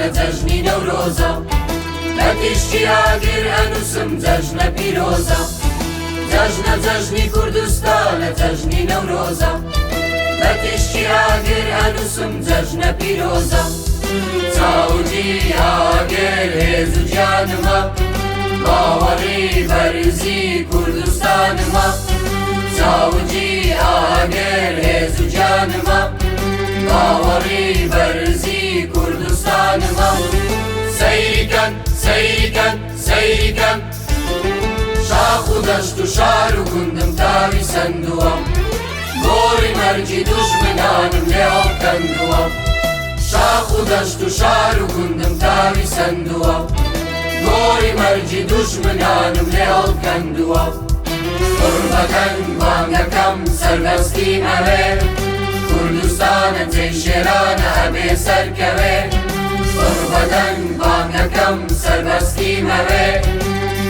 کوردستانە جەژنی نەورۆزە بە تیشتی ئاگر ئەنووسم جەژنە پیرۆزە جەژنە جەژنی کوردستانە جەژنی نەورۆزە بە تیشتی ئاگر ئەنووسم جەژنە پیرۆزە چاوجی ئاگر هێز و گیانمە باوەڕی بەرزی کوردستانمە چاوجی ئاگر هێز و گیانمە باوەڕی بەرزی کوردستانمە سەیریکەن سەیریکەن سەیریکەن شاخ و دەشت و شار و گوندم تاوی سندووە گۆڕی مەرجی دوژمنانم لێ هەڵکەندووە شاخ و دەشت و شار و گوندم تاوی سندووە گۆڕی مەرجی دوژمنانم لێ هەڵکەندووە قوربەکەن بانگەکەم سەربەستی ئەوێ کوردستانە جێی شێرانە ئەبێ سەرکەوێ قوربەکەن بانگەکەم سەربەستی ئەوێ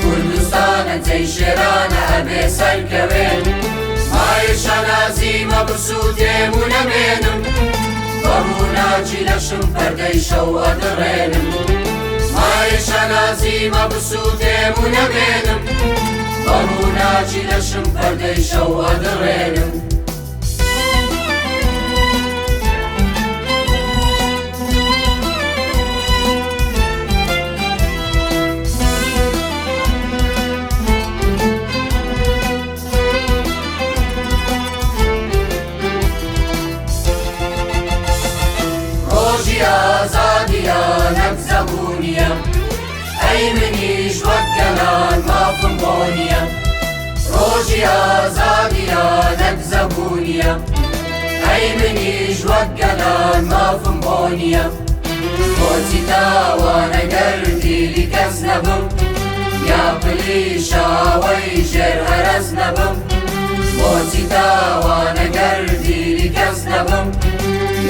کوردستانە جێی شێرانە ئەبێ سەرکەوێ مایە شەنازیمە بسووتێم و نەمێنم بەڕووناچی لەشم پەردەی شەو ئەدڕێنم مایە شەنازیمە بسووتێم و نەمێنم بەڕووناچی لەشم پەردەی شەو ئەدڕێنم ئازادیانەک زەبوونیە ئەی منیش وەک گەلان مافم بۆ نییە ڕۆژی ئازادیانەک زەبوونیە ئەی منیش وەک گەلان مافم بۆ نییە بۆچی تاوانەگەر دیلی کەس نەبم یا پلی شاوەی ژێر هەرەز نەبم بۆچی تاوانەگەر دیلی کەس نەبم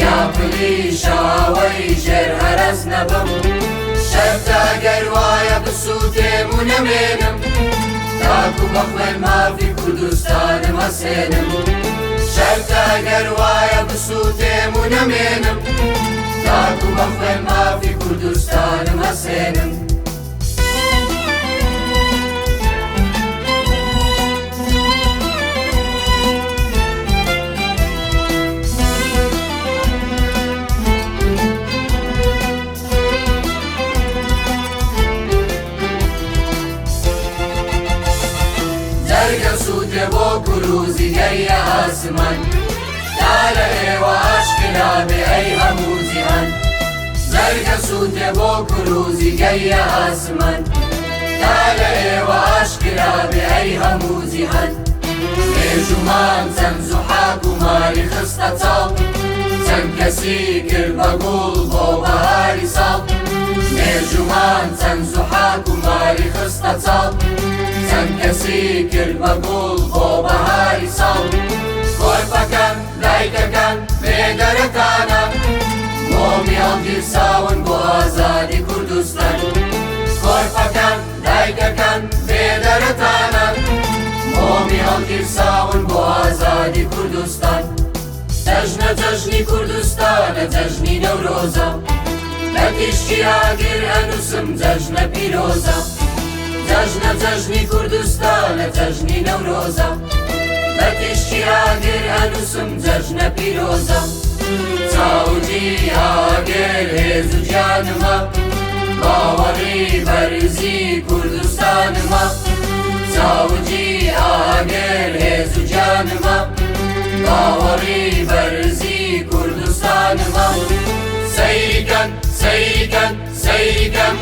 یا پلی شاوەی ژێر هەرەز نەبم شەرتە گەر وایە بسووتێم و نەمێنم تاکو بە خوێن مافی کوردستانم ئەسێنم شەرتە گەر وایە بسووتێم و نەمێنم تاکو بە خوێن مافی کوردستانم ئەسێنم جەرگە سووتێ بۆ کروزی گەیە ئاسمان تا لە ئێوە ئاشکرا بێ ئەی هەموو جیهان جەرگە سووتێ بۆ کروزی گەیە ئاسمان تا لە ئێوە ئاشکرا بێ ئەی هەموو جیهان مێژومان چەند زوحاک و ماری خستە چاڵ چەند کەسی کرد بە گوڵ بۆ بەهاری ساڵ مێژومان چەند زوحاک و ماری خستە چاڵ چەند کەسی کرد بە گوڵ بۆ بەهاری ساڵ کۆرپەکان دایکەکان بێدەرەکانە مۆمی هەڵگیرساون بۆ ئازادی کوردستان کۆرپەکان دایکەکان بێدەرەکانە مۆمی هەڵگیرساون بۆ ئازادی کوردستان جەژنە جەژنی کوردستانە جەژنی نەورۆزە لە تیشتی ئاگر ئەنووسم جەژنە پیرۆزە جەژنە جەژنی کوردستانە جەژنی نەورۆزە بە تیشتی ئاگر ئەنووسم جەژنە پیرۆزە چاوجی ئاگر هێز و گیانمە باوەڕی بەرزی کوردستانمە چاوجی ئاگر هێز و گیانمە باوەڕی بەرزی کوردستانمە سەیریکەن سەیریکەن سەیریکەن